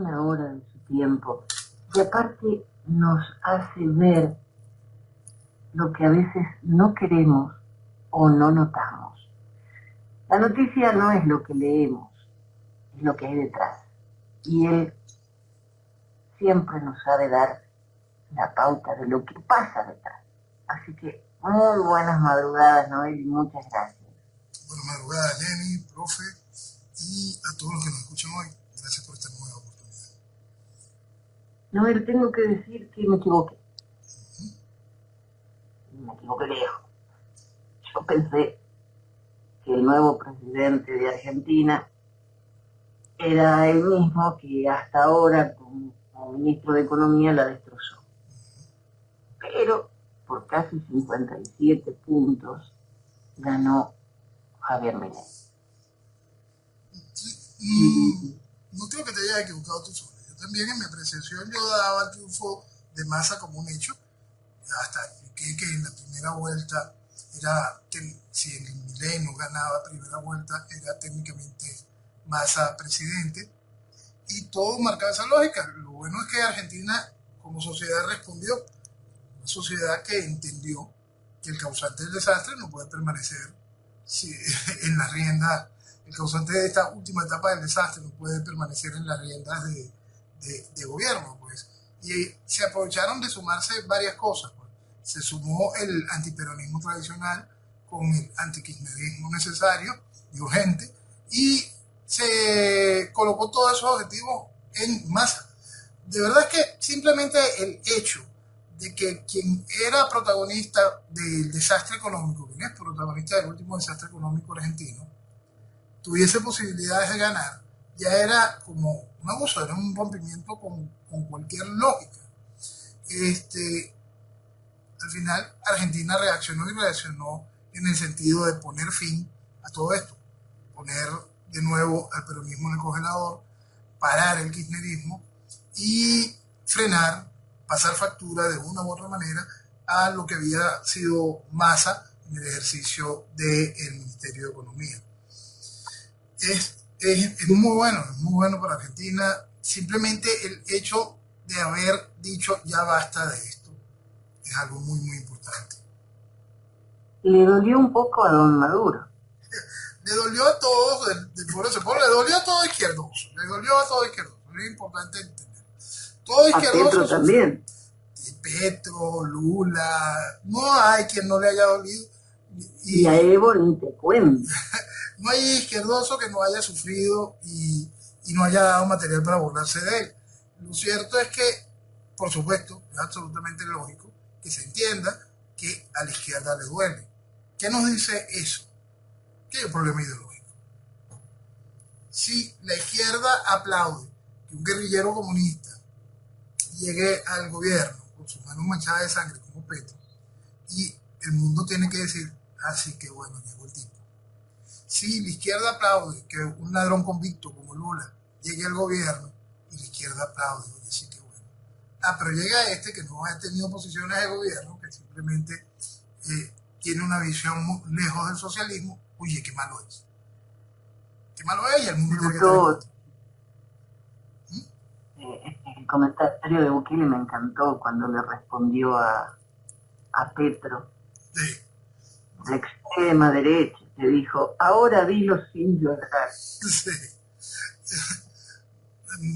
una hora de su tiempo y aparte nos hace ver lo que a veces no queremos o no notamos. La noticia no es lo que leemos, es lo que hay detrás. Y él siempre nos sabe dar la pauta de lo que pasa detrás. Así que muy buenas madrugadas, Noel, y muchas gracias. Buenas madrugadas, Jenny, profe, y a todos los que nos escuchan hoy. Gracias por esta nueva oportunidad. Noel, tengo que decir que me equivoqué. Me equivoqué lejos. Yo pensé que el nuevo presidente de Argentina era el mismo que hasta ahora como ministro de Economía la destrozó. Pero por casi 57 puntos ganó Javier Milei. No creo que te hayas equivocado tú solo. Yo también en mi apreciación yo daba el triunfo de Massa como un hecho. Hasta que en la primera vuelta era, si el Milei no ganaba primera vuelta, era técnicamente Massa presidente. Y todo marcaba esa lógica. Lo bueno es que Argentina como sociedad respondió. Una sociedad que entendió que el causante del desastre no puede permanecer en las riendas. El causante de esta última etapa del desastre no puede permanecer en las riendas de gobierno, pues. Y se aprovecharon de sumarse varias cosas, pues. Se sumó el antiperonismo tradicional con el antikirchnerismo necesario y urgente, y se colocó todos esos objetivos en masa. De verdad es que simplemente el hecho de que quien era protagonista del desastre económico, quien es protagonista del último desastre económico argentino, tuviese posibilidades de ganar, ya era como un abuso, era un rompimiento con cualquier lógica. Al final Argentina reaccionó en el sentido de poner fin a todo esto, poner de nuevo al peronismo en el congelador, parar el kirchnerismo y frenar, pasar factura de una u otra manera a lo que había sido Massa en el ejercicio del Ministerio de Economía. Es muy bueno para Argentina. Simplemente el hecho de haber dicho ya basta de esto es algo muy, muy importante. Le dolió un poco a don Maduro. Le dolió a todos del pueblo de ese pueblo, le dolió a todo izquierdoso, es importante entender. Todo izquierdoso. A Petro también. Petro, Lula, no hay quien no le haya dolido. Y a Evo ni te cuento. No hay izquierdoso que no haya sufrido y no haya dado material para burlarse de él. Lo cierto es que, por supuesto, es absolutamente lógico que se entienda que a la izquierda le duele. ¿Qué nos dice eso? Que hay un problema ideológico. Si la izquierda aplaude que un guerrillero comunista llegue al gobierno con sus manos manchadas de sangre como Petro, y el mundo tiene que decir, así que bueno, llegó el tipo. Si la izquierda aplaude que un ladrón convicto como Lula llegue al gobierno, y la izquierda aplaude, oye, sí que bueno. Pero llega este que no ha tenido posiciones de gobierno, que simplemente tiene una visión muy lejos del socialismo, oye, qué malo es. Qué malo es, y el mundo tiene que estar en contra. El comentario de Bukele me encantó cuando le respondió a Petro. Sí. La extrema derecha le dijo, ahora dilo sin llorar. Sí.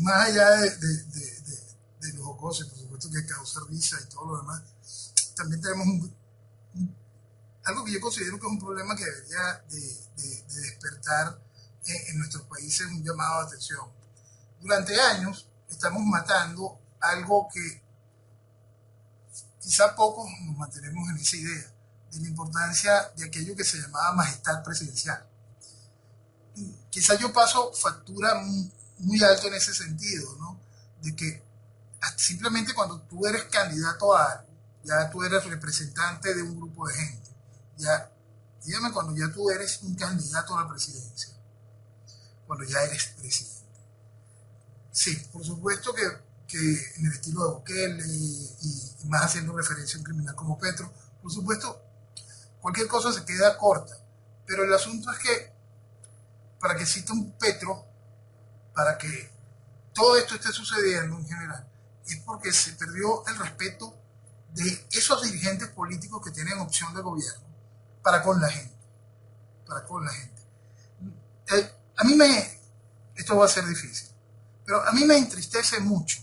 Más allá de los jocosos, por supuesto que causa risa y todo lo demás, también tenemos algo que yo considero que es un problema que debería de despertar en nuestros países un llamado de atención. Durante años estamos matando algo que quizá pocos nos mantenemos en esa idea, de la importancia de aquello que se llamaba majestad presidencial. Quizá yo paso factura muy alto en ese sentido, ¿no? De que simplemente cuando tú eres candidato a algo, ya tú eres representante de un grupo de gente, ya, dígame cuando ya tú eres un candidato a la presidencia, cuando ya eres presidente. Sí, por supuesto que en el estilo de Bukele y más haciendo referencia a un criminal como Petro, por supuesto, cualquier cosa se queda corta, pero el asunto es que para que exista un Petro, para que todo esto esté sucediendo en general es porque se perdió el respeto de esos dirigentes políticos que tienen opción de gobierno para con la gente. Para con la gente. A mí esto va a ser difícil, pero a mí me entristece mucho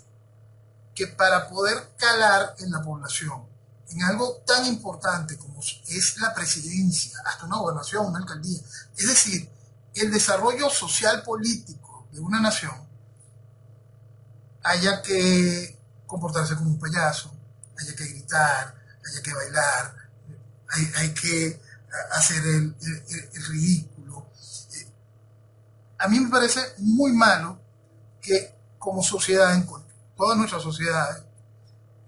que para poder calar en la población, en algo tan importante como es la presidencia, hasta una gobernación, una alcaldía, es decir, el desarrollo social político de una nación, haya que comportarse como un payaso, haya que gritar, haya que bailar, hay que hacer el ridículo. A mí me parece muy malo que como sociedad, en todas nuestras sociedades,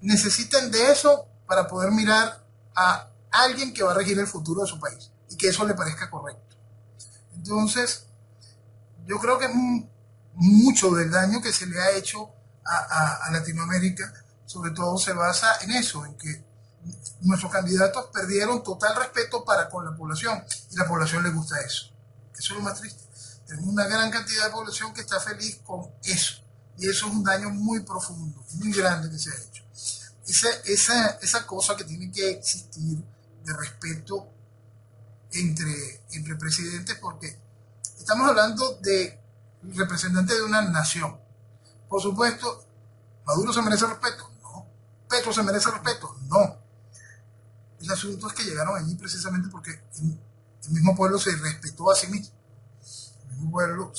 necesiten de eso para poder mirar a alguien que va a regir el futuro de su país y que eso le parezca correcto. Entonces, yo creo que mucho del daño que se le ha hecho a Latinoamérica, sobre todo se basa en eso, en que nuestros candidatos perdieron total respeto para con la población y la población le gusta eso. Eso es lo más triste. Tenemos una gran cantidad de población que está feliz con eso y eso es un daño muy profundo, muy grande que se ha hecho. Esa cosa que tiene que existir de respeto entre presidentes, porque estamos hablando de representantes de una nación. Por supuesto, ¿Maduro se merece respeto? No. ¿Petro se merece respeto? No. El asunto es que llegaron allí precisamente porque el mismo pueblo se respetó a sí mismo. El mismo pueblo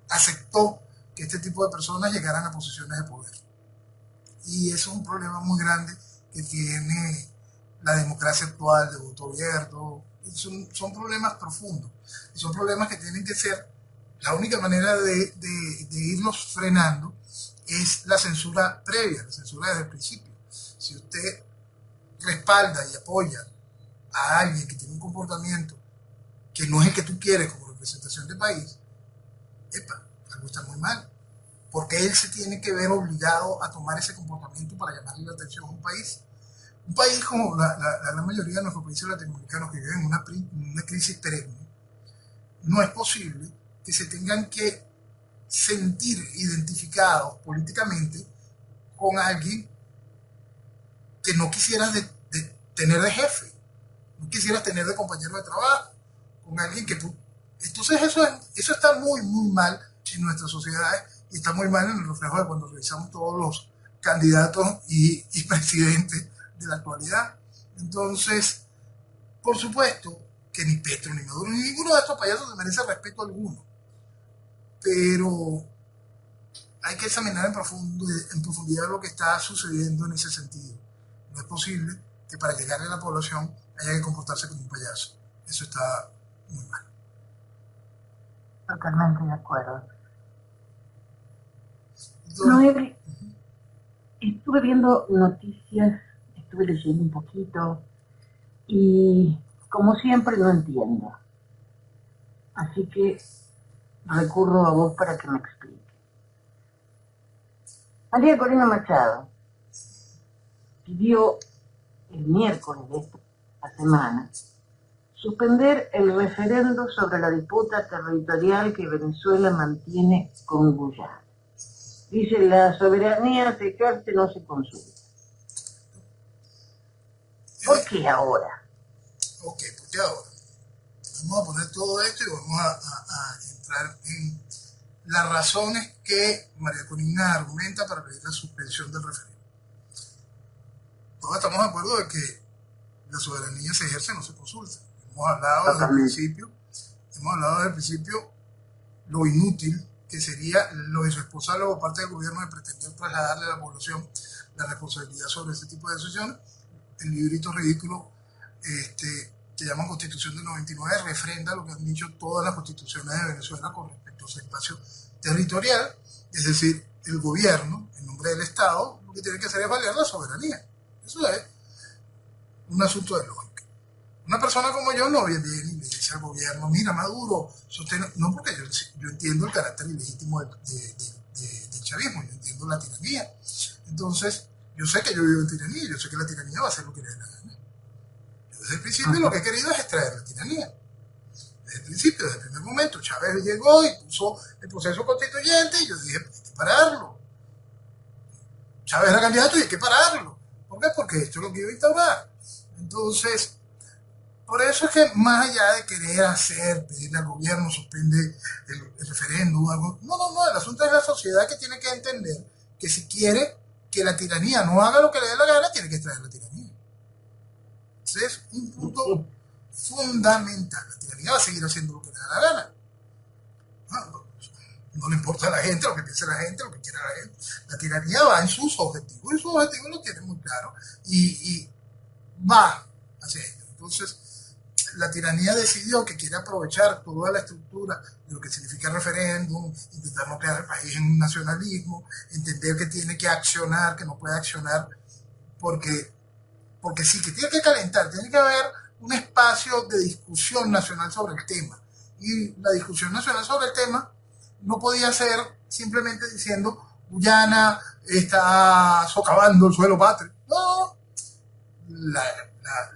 aceptó que este tipo de personas llegaran a posiciones de poder. Y eso es un problema muy grande que tiene la democracia actual de voto abierto. Son problemas profundos. Y son problemas que tienen que ser, la única manera de irlos frenando es la censura previa, la censura desde el principio. Si usted respalda y apoya a alguien que tiene un comportamiento que no es el que tú quieres como representación del país, algo está muy mal. Porque él se tiene que ver obligado a tomar ese comportamiento para llamarle la atención a un país. Un país como la gran mayoría de nuestros países latinoamericanos que viven una crisis perenne, no es posible que se tengan que sentir identificados políticamente con alguien que no quisieras tener de jefe, no quisieras tener de compañero de trabajo, con alguien que tú... Entonces eso está muy, muy mal en nuestras sociedades y está muy mal en el reflejo de cuando revisamos todos los candidatos y presidentes de la actualidad. Entonces, por supuesto que ni Petro, ni Maduro, ni ninguno de estos payasos se merece respeto alguno. Pero hay que examinar en profundidad lo que está sucediendo en ese sentido. No es posible que para llegarle a la población haya que comportarse como un payaso. Eso está muy mal. Totalmente de acuerdo. Entonces, Noel, estuve viendo noticias, estuve leyendo un poquito y como siempre no entiendo. Así que recurro a vos para que me explique. María Corina Machado pidió el miércoles de esta semana suspender el referendo sobre la disputa territorial que Venezuela mantiene con Guyana. Dice, la soberanía se ejerce, no se consulta. ¿Por qué ahora? Ok, ¿por qué ahora? Vamos a poner todo esto y vamos a entrar en las razones que María Corina argumenta para pedir la suspensión del referéndum. Todos estamos de acuerdo de que la soberanía se ejerce, no se consulta. Hemos hablado desde el principio lo inútil que sería lo irresponsable por parte del gobierno de pretender trasladarle a la población la responsabilidad sobre este tipo de decisiones. El librito ridículo que llaman Constitución del 99 refrenda lo que han dicho todas las constituciones de Venezuela con respecto a su espacio territorial, es decir, el gobierno, en nombre del Estado, lo que tiene que hacer es valer la soberanía. Eso es un asunto de lógica. Una persona como yo no viene y le dice al gobierno, mira, Maduro, no, porque yo entiendo el carácter ilegítimo del chavismo, yo entiendo la tiranía. Entonces, yo sé que yo vivo en tiranía, yo sé que la tiranía va a hacer lo que le dé la gana. Yo desde el principio lo que he querido es extraer la tiranía. Desde el principio, desde el primer momento, Chávez llegó y puso el proceso constituyente y yo dije, ¿qué pararlo. Chávez era candidato y hay que pararlo. ¿Por qué? Porque esto es lo que iba a instaurar. Entonces, por eso es que más allá de querer pedirle al gobierno, suspende el referéndum, algo, no, el asunto es la sociedad que tiene que entender que si quiere que la tiranía no haga lo que le dé la gana, tiene que extraer la tiranía. Ese es un punto fundamental. La tiranía va a seguir haciendo lo que le da la gana. No le importa a la gente lo que piense la gente, lo que quiera la gente. La tiranía va en sus objetivos y sus objetivos los tiene muy claro y va hacia ello. Entonces, la tiranía decidió que quiere aprovechar toda la estructura de lo que significa el referéndum, intentar no crear el país en un nacionalismo, entender que tiene que accionar, que no puede accionar porque sí, que tiene que calentar, tiene que haber un espacio de discusión nacional sobre el tema. Y la discusión nacional sobre el tema no podía ser simplemente diciendo Guyana está socavando el suelo patrio. No,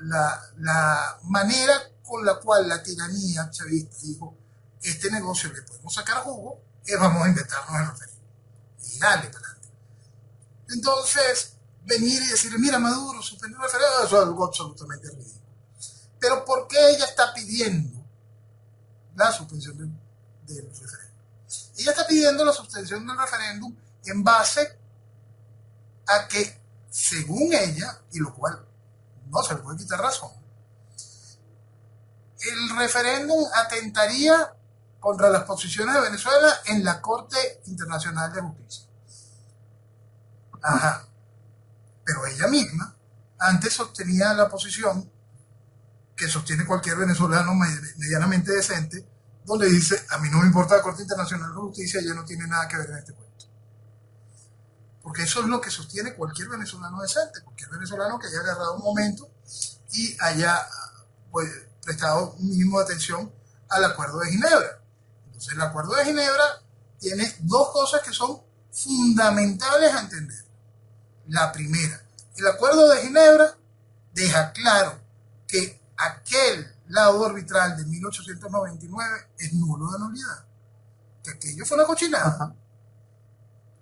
la manera con la cual la tiranía chavista dijo este negocio le podemos sacar jugo es vamos a inventarnos el referéndum y dale para adelante. Entonces, venir y decirle, mira Maduro, suspendió el referéndum, eso es algo absolutamente ridículo. Pero ¿por qué ella está pidiendo la suspensión del referéndum? Ella está pidiendo la suspensión del referéndum en base a que, según ella, y lo cual no se le puede quitar razón, el referéndum atentaría contra las posiciones de Venezuela en la Corte Internacional de Justicia. Ajá. Pero ella misma antes sostenía la posición que sostiene cualquier venezolano medianamente decente, donde dice, a mí no me importa la Corte Internacional de Justicia, ella no tiene nada que ver en este cuento. Porque eso es lo que sostiene cualquier venezolano decente, cualquier venezolano que haya agarrado un momento y haya pues, prestado un mínimo de atención al Acuerdo de Ginebra. Entonces el Acuerdo de Ginebra tiene dos cosas que son fundamentales a entender. La primera, el Acuerdo de Ginebra deja claro que aquel laudo arbitral de 1899 es nulo de nulidad, que aquello fue una cochinada.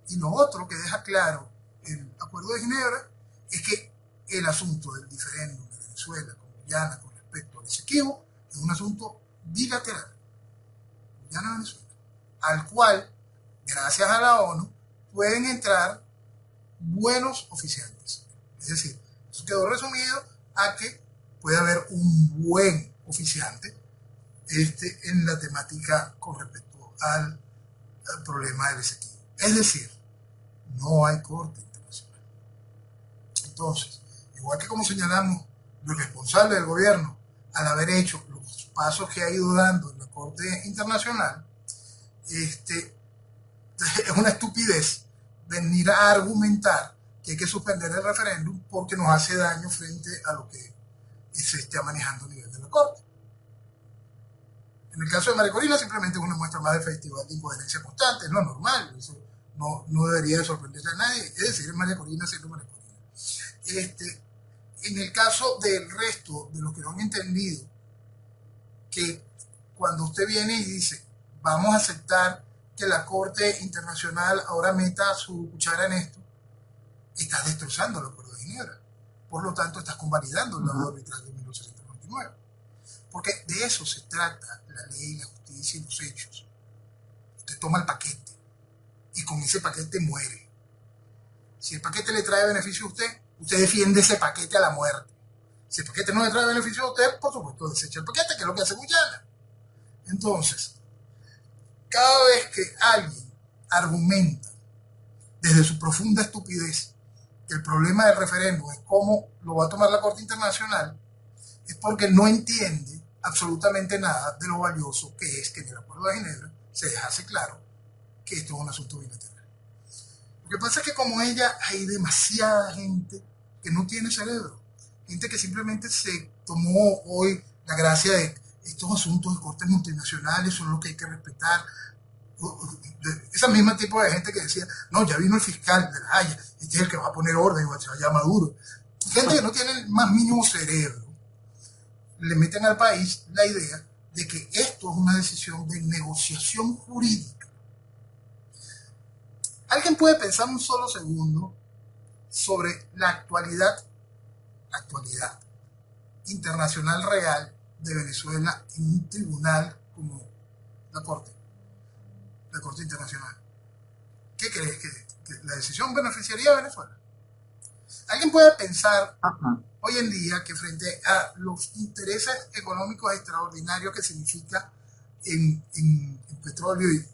Y lo otro que deja claro el Acuerdo de Ginebra es que el asunto del diferéndum de Venezuela con Guyana con respecto al Esequibo es un asunto bilateral, Guyana-Venezuela, al cual, gracias a la ONU, pueden entrar buenos oficiantes. Es decir, eso quedó resumido a que puede haber un buen oficiante en la temática con respecto al problema del Esequibo. Es decir, no hay corte internacional. Entonces, igual que como señalamos, lo responsable del gobierno al haber hecho los pasos que ha ido dando en la corte internacional, es una estupidez venir a argumentar que hay que suspender el referéndum porque nos hace daño frente a lo que se está manejando a nivel de la corte. En el caso de María Corina simplemente es una muestra más del festival de incoherencia constante, es lo normal, eso no debería de sorprenderle a nadie, es decir, es María Corina siendo María Corina. En el caso del resto de los que no han entendido que cuando usted viene y dice vamos a aceptar que la Corte Internacional ahora meta su cuchara en esto, estás destrozando el Acuerdo de Ginebra. Por lo tanto, estás convalidando el laudo arbitral de 1899. Porque de eso se trata la ley, la justicia y los hechos. Usted toma el paquete y con ese paquete muere. Si el paquete le trae beneficio a usted, usted defiende ese paquete a la muerte. Si el paquete no le trae beneficio a usted, por supuesto, desecha el paquete, que es lo que hace Guyana. Entonces, cada vez que alguien argumenta desde su profunda estupidez que el problema del referéndum es cómo lo va a tomar la Corte Internacional, es porque no entiende absolutamente nada de lo valioso que es que en el Acuerdo de Ginebra se dejase claro que esto es un asunto bilateral. Lo que pasa es que como ella hay demasiada gente que no tiene cerebro, gente que simplemente se tomó hoy la gracia de estos asuntos de cortes multinacionales son los que hay que respetar. Esa misma tipo de gente que decía, no, ya vino el fiscal de La Haya, este es el que va a poner orden, se va a llamar Maduro. Gente que no tiene el más mínimo cerebro, le meten al país la idea de que esto es una decisión de negociación jurídica. ¿Alguien puede pensar un solo segundo sobre la actualidad internacional real de Venezuela en un tribunal como la Corte Internacional? ¿Qué crees? ¿Que la decisión beneficiaría a Venezuela? ¿Alguien puede pensar hoy en día que frente a los intereses económicos extraordinarios que significa en petróleo y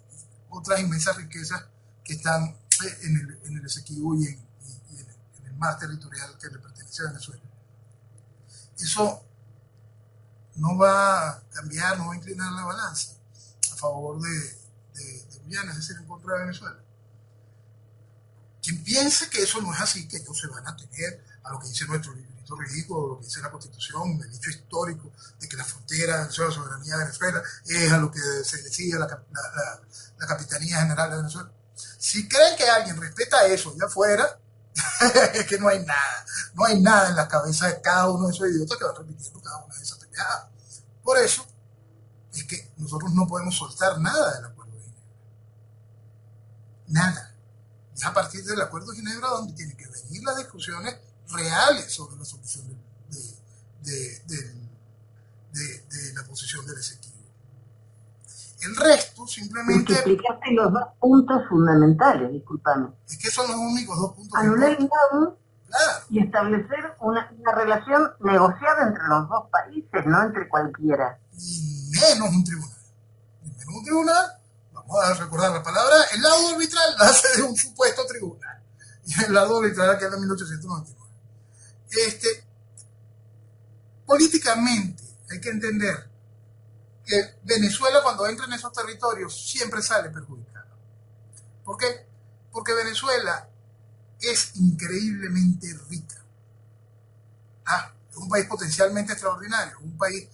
otras inmensas riquezas que están en el Esequibo y en el mar territorial que le pertenece a Venezuela, eso no va a cambiar, no va a inclinar la balanza a favor de Guyana, es decir, en contra de Venezuela? Quien piense que eso no es así, que ellos se van a tener a lo que dice nuestro librito ridículo, lo que dice la Constitución, el hecho histórico de que la frontera de Venezuela, la soberanía de Venezuela, es a lo que se decía la Capitanía General de Venezuela. Si creen que alguien respeta eso allá afuera, es que no hay nada en la cabeza de cada uno de esos idiotas que van repitiendo cada una de esas pendejadas. Por eso es que nosotros no podemos soltar nada del Acuerdo de Ginebra. Nada. Es a partir del Acuerdo de Ginebra donde tienen que venir las discusiones reales sobre la solución de la posición del Esequibo. El resto simplemente... Explicaste los dos puntos fundamentales, discúlpame. Es que son los únicos dos puntos. Anular el NABU, claro, y establecer una relación negociada entre los dos países, no entre cualquiera. Y menos un tribunal. Vamos a recordar la palabra, el lado arbitral nace de un supuesto tribunal. Y el lado arbitral que es de 1899. Políticamente hay que entender que Venezuela, cuando entra en esos territorios, siempre sale perjudicada. ¿Por qué? Porque Venezuela es increíblemente rica. Es un país potencialmente extraordinario, un país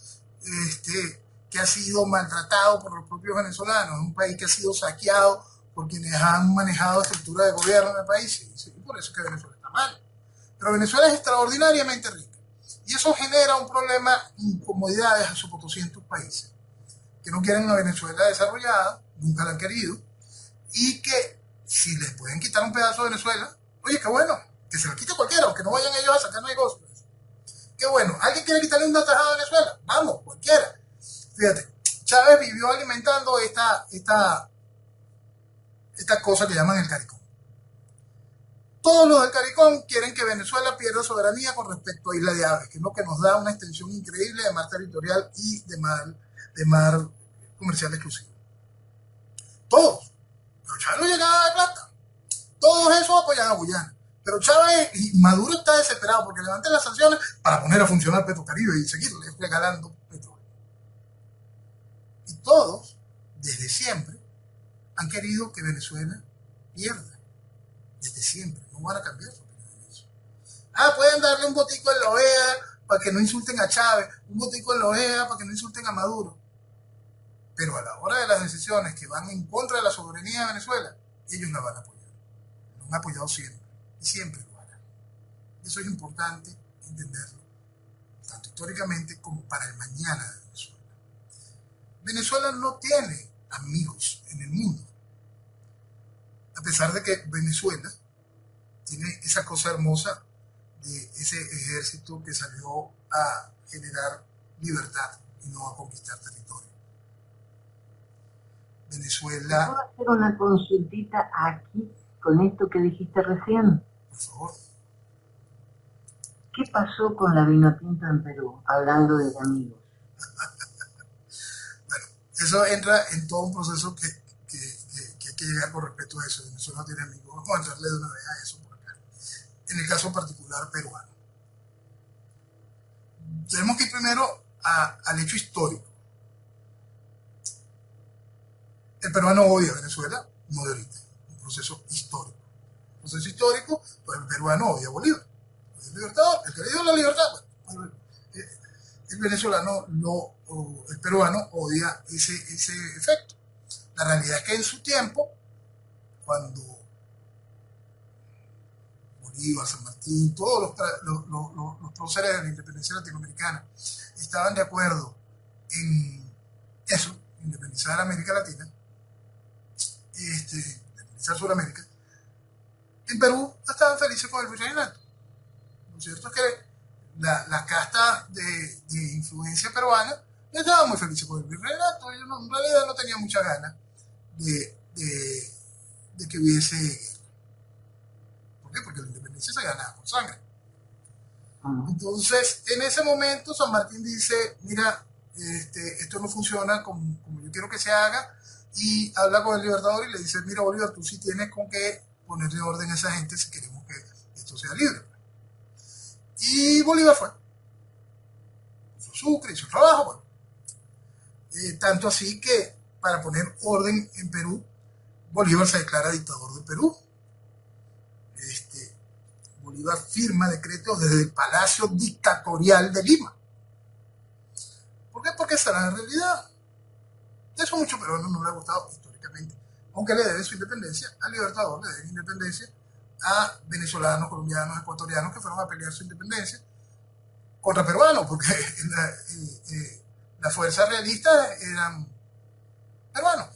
que ha sido maltratado por los propios venezolanos, un país que ha sido saqueado por quienes han manejado estructura de gobierno en el país, y por eso es que Venezuela está mal. Pero Venezuela es extraordinariamente rica, y eso genera un problema, incomodidades a sus 200 países, que no quieren una Venezuela desarrollada, nunca la han querido, y que si les pueden quitar un pedazo de Venezuela, oye, qué bueno, que se lo quite cualquiera, aunque no vayan ellos a sacar negocios. Qué bueno, ¿alguien quiere quitarle una tajada a Venezuela? Vamos, cualquiera. Fíjate, Chávez vivió alimentando esta cosa que llaman el CARICOM. Todos los del CARICOM quieren que Venezuela pierda soberanía con respecto a Isla de Aves, que es lo que nos da una extensión increíble de mar territorial y de mar comercial exclusivo. Todos. Pero Chávez no llegaba de plata. Todos esos apoyan a Guyana. Pero Chávez y Maduro está desesperado porque levanten las sanciones para poner a funcionar Petrocaribe y seguirle regalando petróleo. Y todos, desde siempre, han querido que Venezuela pierda. Desde siempre. No van a cambiar su opinión en eso. Pueden darle un botico en la OEA para que no insulten a Chávez, un botico en la OEA para que no insulten a Maduro. Pero a la hora de las decisiones que van en contra de la soberanía de Venezuela, ellos la van a apoyar. Lo han apoyado siempre. Y siempre lo harán. Eso es importante entenderlo, tanto históricamente como para el mañana de Venezuela. Venezuela no tiene amigos en el mundo, a pesar de que Venezuela tiene esa cosa hermosa de ese ejército que salió a generar libertad y no a conquistar territorio. Venezuela... ¿Puedo hacer una consultita aquí con esto que dijiste recién? Por favor. ¿Qué pasó con la Vinotinto en Perú, hablando de amigos? Bueno, eso entra en todo un proceso que hay que llegar con respecto a eso. Venezuela no tiene amigos. Vamos a entrarle de una vez a eso por acá. En el caso particular peruano. Tenemos que ir primero al hecho histórico. El peruano odia a Venezuela, no de ahorita. Un proceso histórico. Proceso histórico, pues el peruano odia a Bolívar. El Libertador, el que le dio la libertad. Bueno, el venezolano, el peruano odia ese efecto. La realidad es que en su tiempo, cuando Bolívar, San Martín, todos los próceres de la independencia latinoamericana estaban de acuerdo en eso, independizar América Latina, independizar Sudamérica, en Perú estaban felices con el virreinato. Lo cierto es que las castas de influencia peruana estaban muy felices con el virreinato. Ellos en realidad no tenían muchas ganas de que hubiese guerra. ¿Por qué? Porque la independencia se ganaba con sangre. Entonces, en ese momento, San Martín dice, mira, esto no funciona como yo quiero que se haga, y habla con el Libertador y le dice, mira, Bolívar, tú sí tienes con qué ponerle orden a esa gente si queremos que esto sea libre. Y Bolívar fue. Hizo Sucre, hizo trabajo, bueno. Tanto así que, para poner orden en Perú, Bolívar se declara dictador de Perú. Bolívar firma decretos desde el Palacio Dictatorial de Lima. ¿Por qué? Porque esa era la realidad. Eso a muchos peruanos no le ha gustado históricamente. Aunque le deben su independencia al Libertador, le deben independencia a venezolanos, colombianos, ecuatorianos que fueron a pelear su independencia contra peruanos, porque las fuerzas realistas eran peruanos.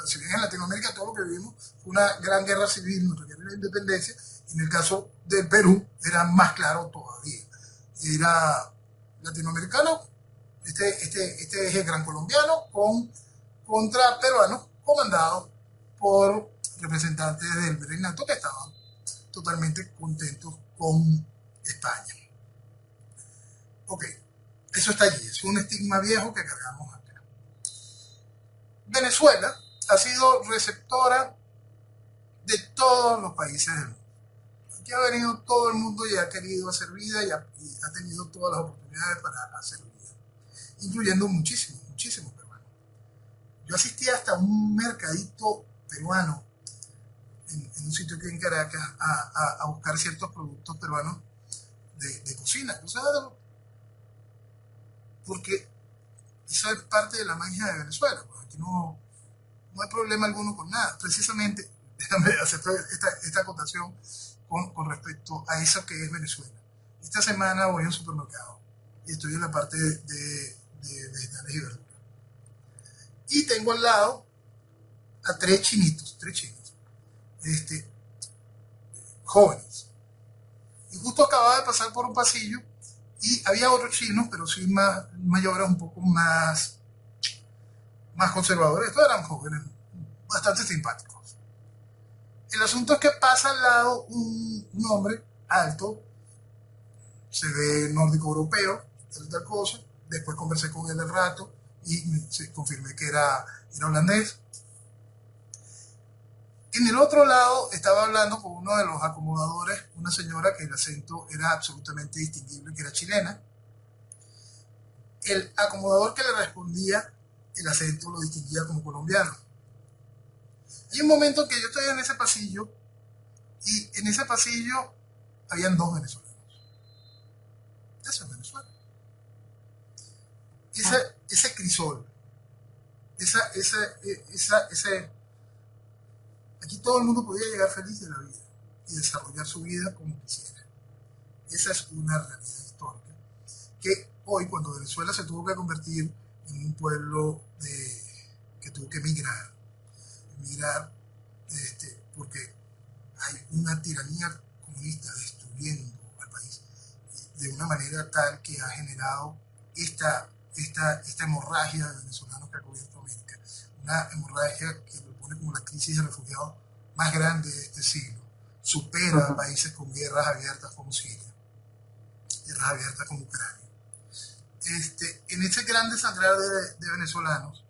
Si bien en Latinoamérica todo lo que vivimos fue una gran guerra civil, nuestra guerra de independencia, en el caso del Perú era más claro todavía. Era latinoamericano, este eje gran colombiano contra peruanos comandados por representantes del virreinato que estaban totalmente contentos con España. Ok, eso está allí, es un estigma viejo que cargamos acá. Venezuela ha sido receptora de todos los países del mundo. Aquí ha venido todo el mundo y ha querido hacer vida y ha tenido todas las oportunidades para hacer vida, incluyendo muchísimos peruanos. Yo asistí hasta un mercadito peruano en un sitio aquí en Caracas a buscar ciertos productos peruanos de cocina, porque eso es parte de la magia de Venezuela. Pues aquí no hay problema alguno con nada. Precisamente, déjame hacer esta acotación con respecto a eso que es Venezuela. Esta semana voy a un supermercado y estoy en la parte de vegetales y verduras. Y tengo al lado a tres chinos, jóvenes. Y justo acababa de pasar por un pasillo y había otros chinos, pero sí más mayores, un poco más conservadores. Estos eran jóvenes bastante simpáticos. El asunto es que pasa al lado un hombre alto, se ve nórdico europeo, tal cosa. Después conversé con él al rato y confirmé que era holandés. En el otro lado estaba hablando con uno de los acomodadores, una señora que el acento era absolutamente distinguible, que era chilena. El acomodador que le respondía, el acento lo distinguía como colombiano. Hay un momento en que yo estoy en ese pasillo y en ese pasillo habían dos venezolanos. Eso es Venezuela. Ese crisol, aquí todo el mundo podía llegar feliz de la vida y desarrollar su vida como quisiera. Esa es una realidad histórica que hoy, cuando Venezuela se tuvo que convertir en un pueblo que tuvo que emigrar porque hay una tiranía comunista destruyendo al país de una manera tal que ha generado esta hemorragia de venezolanos que ha cubierto América, una hemorragia que lo pone como la crisis de refugiados más grande de este siglo, supera a países con guerras abiertas como Siria, guerras abiertas como Ucrania. En ese gran desangrar de venezolanos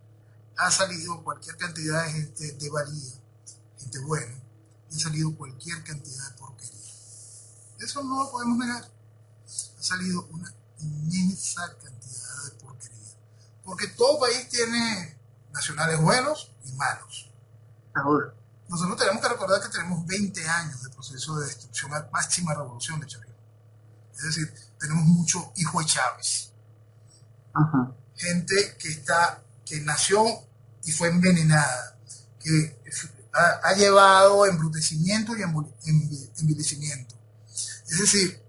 ha salido cualquier cantidad de gente de valía, gente buena, y ha salido cualquier cantidad de porquería. Eso no lo podemos negar. Ha salido una inmensa cantidad de porquería. Porque todo país tiene nacionales buenos y malos. Ahora. Nosotros tenemos que recordar que tenemos 20 años de proceso de destrucción, máxima revolución de Chávez. Es decir, tenemos mucho hijo de Chávez. Ajá. Gente que nació y fue envenenada, que ha llevado embrutecimiento y envilecimiento. Es decir,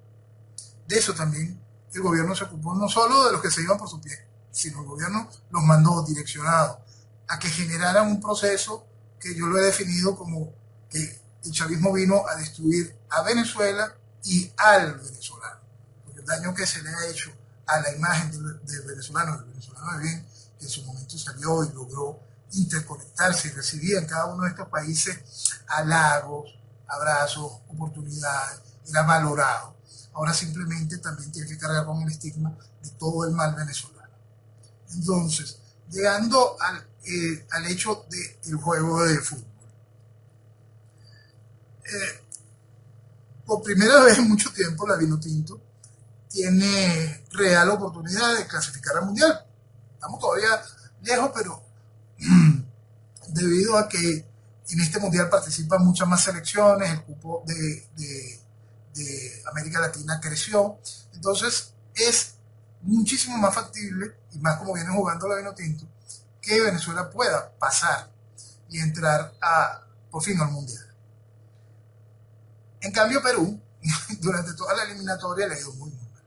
de eso también el gobierno se ocupó, no solo de los que se iban por su pie, sino el gobierno los mandó direccionados a que generaran un proceso que yo lo he definido como que el chavismo vino a destruir a Venezuela y al venezolano. Porque el daño que se le ha hecho a la imagen del venezolano de bien, que en su momento salió y logró interconectarse y recibía en cada uno de estos países halagos, abrazos, oportunidades, era valorado. Ahora simplemente también tiene que cargar con el estigma de todo el mal venezolano. Entonces, llegando al hecho del juego de fútbol. Por primera vez en mucho tiempo la Vinotinto tiene real oportunidad de clasificar al Mundial. Estamos todavía lejos, pero debido a que en este Mundial participan muchas más selecciones, el cupo de América Latina creció, entonces es muchísimo más factible, y más como viene jugando la Vinotinto, que Venezuela pueda pasar y entrar por fin al Mundial. En cambio, Perú, durante toda la eliminatoria, le ha ido muy mal.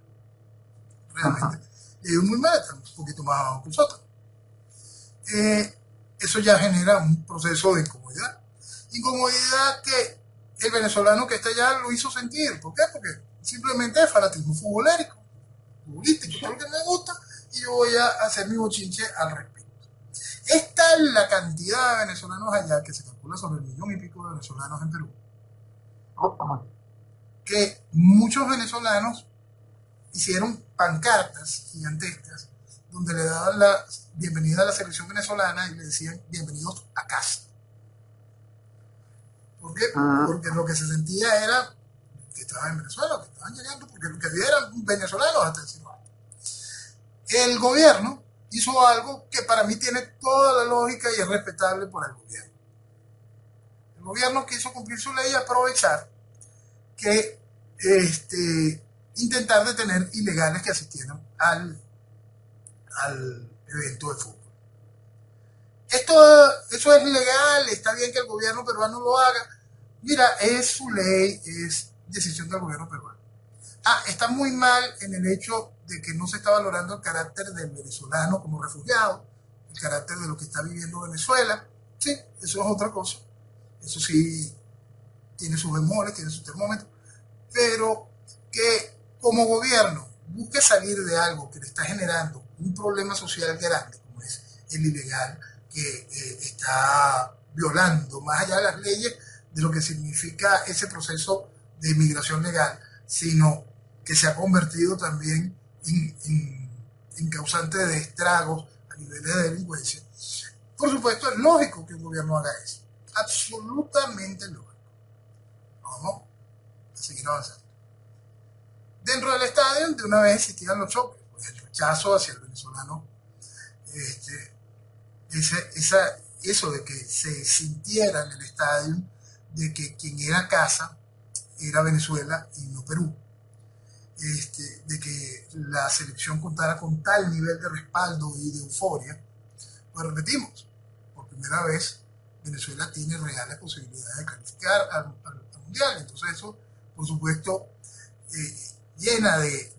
Realmente, le ha ido muy mal, está un poquito más abajo que nosotros. Eso ya genera un proceso de incomodidad. Incomodidad que el venezolano que está allá lo hizo sentir. ¿Por qué? Porque simplemente es fanatismo futbolístico, todo lo que me gusta, y yo voy a hacer mi bochinche al respecto. Es tal la cantidad de venezolanos allá, que se calcula sobre 1,000,000 y pico de venezolanos en Perú, que muchos venezolanos hicieron pancartas gigantescas donde le daban la bienvenida a la selección venezolana y le decían bienvenidos a casa. ¿Por qué? Porque lo que se sentía era que estaban en Venezuela, que estaban llegando, porque lo que había eran venezolanos hasta el siglo. El gobierno hizo algo que para mí tiene toda la lógica y es respetable por el gobierno. El gobierno quiso cumplir su ley y aprovechar que intentar detener ilegales que asistieran al evento de fútbol. Eso es legal, está bien que el gobierno peruano lo haga. Mira, es su ley, es decisión del gobierno peruano. Está muy mal en el hecho de que no se está valorando el carácter del venezolano como refugiado, el carácter de lo que está viviendo Venezuela. Sí, eso es otra cosa. Eso sí tiene sus bemoles, tiene sus termómetros, pero que como gobierno busque salir de algo que le está generando un problema social grande, como es el ilegal, que está violando más allá de las leyes de lo que significa ese proceso de inmigración legal, sino que se ha convertido también en causante de estragos a nivel de delincuencia. Por supuesto, es lógico que un gobierno haga eso. Absolutamente lógico. Vamos a seguir avanzando. Dentro del estadio, de una vez existían los choques, pues el rechazo hacia el venezolano, eso de que se sintiera en el estadio de que quien era casa era Venezuela y no Perú, de que la selección contara con tal nivel de respaldo y de euforia. Pues repetimos, por primera vez Venezuela tiene reales posibilidades de calificar al Mundial, entonces eso, por supuesto, llena de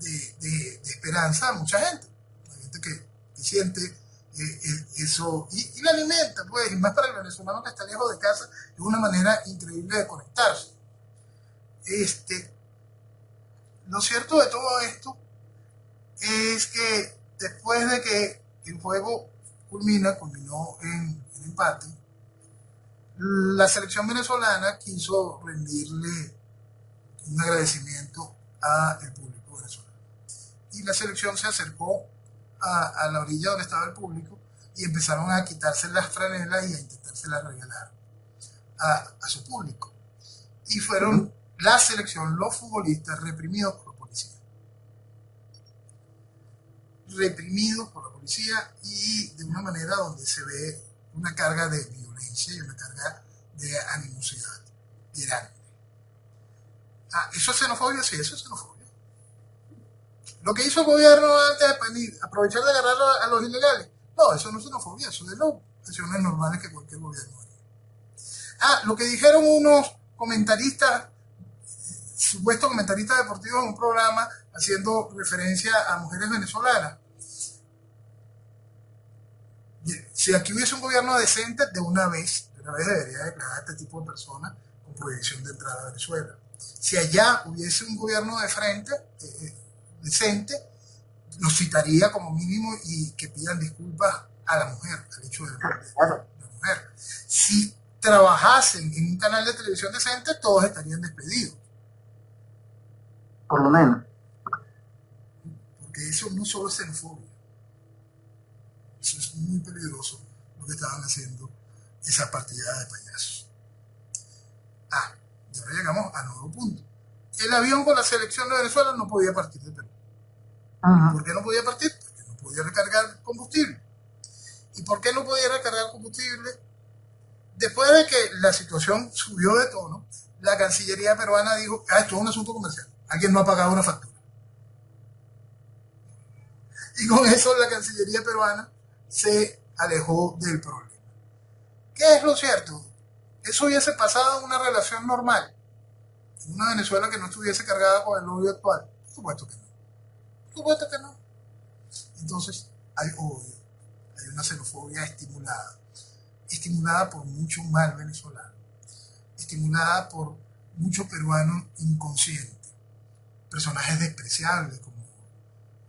esperanza a mucha gente que siente eso y la alimenta, pues, y más para el venezolano que está lejos de casa, es una manera increíble de conectarse. Lo cierto de todo esto es que después de que el juego culminó en empate, la selección venezolana quiso rendirle un agradecimiento al público venezolano. Y la selección se acercó a la orilla donde estaba el público y empezaron a quitarse las franelas y a intentárselas regalar a su público. Y fueron la selección, los futbolistas reprimidos por la policía. Reprimidos por la policía y de una manera donde se ve una carga de violencia y una carga de animosidad grande. ¿Eso es xenofobia? Sí, eso es xenofobia. Lo que hizo el gobierno antes de aprovechar de agarrar a los ilegales, no, eso no es xenofobia, eso es de las acciones normales que cualquier gobierno haría. Lo que dijeron unos comentaristas, supuestos comentaristas deportivos en un programa haciendo referencia a mujeres venezolanas. Si aquí hubiese un gobierno decente, de una vez debería declarar a este tipo de personas como prohibición de entrada a Venezuela. Si allá hubiese un gobierno de frente decente, los citaría como mínimo y que pidan disculpas a la mujer, al hecho de la mujer. Si trabajasen en un canal de televisión decente, todos estarían despedidos. Por lo menos. Porque eso no solo es xenofobia. Eso es muy peligroso lo que estaban haciendo esa partida de payasos. Y ahora llegamos a nuevo punto. El avión con la selección de Venezuela no podía partir de Perú. ¿Por qué no podía partir? Porque no podía recargar combustible. ¿Y por qué no podía recargar combustible? Después de que la situación subió de tono, la Cancillería peruana dijo, esto es un asunto comercial, alguien no ha pagado una factura. Y con eso la Cancillería peruana se alejó del problema. ¿Qué es lo cierto? Eso hubiese pasado en una relación normal, en una Venezuela que no estuviese cargada con el novio actual. Por supuesto que no. Por supuesto que no. Entonces hay odio, hay una xenofobia estimulada por mucho mal venezolano, estimulada por mucho peruano inconsciente, personajes despreciables, como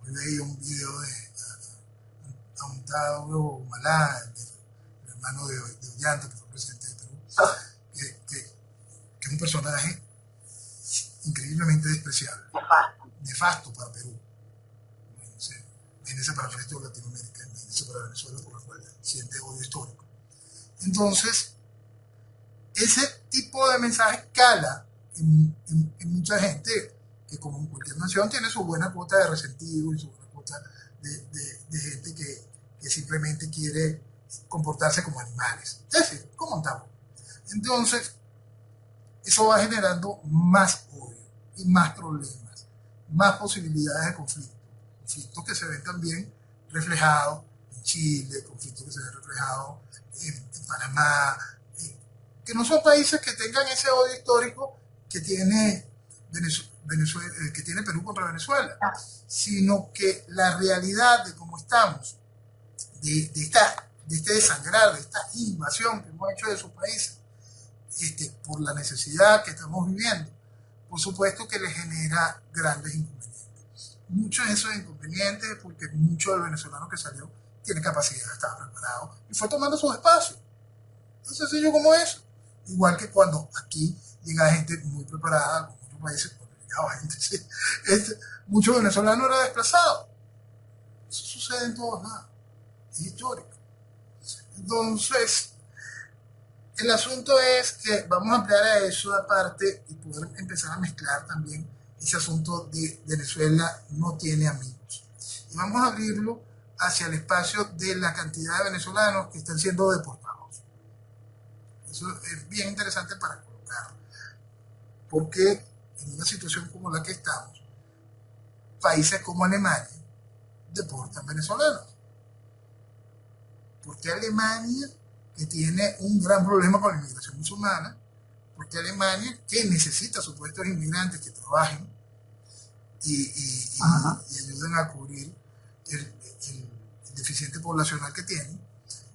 hoy veía un video de Tauro Malá, el hermano de Ollanta, que fue presidente de Perú, que es un personaje increíblemente despreciable, nefasto para Perú. Imagínense para el resto de Latinoamérica, imagínense para Venezuela, por la cual siente odio histórico. Entonces, ese tipo de mensaje cala en mucha gente que, como en cualquier nación, tiene su buena cuota de resentido y su buena cuota de gente que simplemente quiere comportarse como animales. Es decir, como un tabú. Entonces, eso va generando más odio y más problemas, más posibilidades de conflicto. Conflictos que se ven también reflejados en Chile, conflictos que se ven reflejados en Panamá, que no son países que tengan ese odio histórico que tiene que tiene Perú contra Venezuela, sino que la realidad de cómo estamos, de este desangrar, de esta invasión que hemos hecho de sus países, por la necesidad que estamos viviendo, por supuesto que le genera grandes inconvenientes. Muchos de esos inconvenientes porque mucho del venezolano que salió tiene capacidad, estaba preparado y fue tomando sus espacios. Tan sencillo como eso. Igual que cuando aquí llega gente muy preparada, como otros países, cuando llegaba gente, sí, muchos venezolanos eran desplazados. Eso sucede en todos lados. Es histórico. Entonces, el asunto es que vamos a ampliar a eso aparte y poder empezar a mezclar también ese asunto de Venezuela no tiene amigos. Y vamos a abrirlo hacia el espacio de la cantidad de venezolanos que están siendo deportados. Eso es bien interesante para colocarlo. Porque en una situación como la que estamos, países como Alemania deportan venezolanos. Porque Alemania, que tiene un gran problema con la inmigración musulmana, porque Alemania, que necesita supuestos inmigrantes que trabajen y ayuden a cubrir el deficiente poblacional que tienen,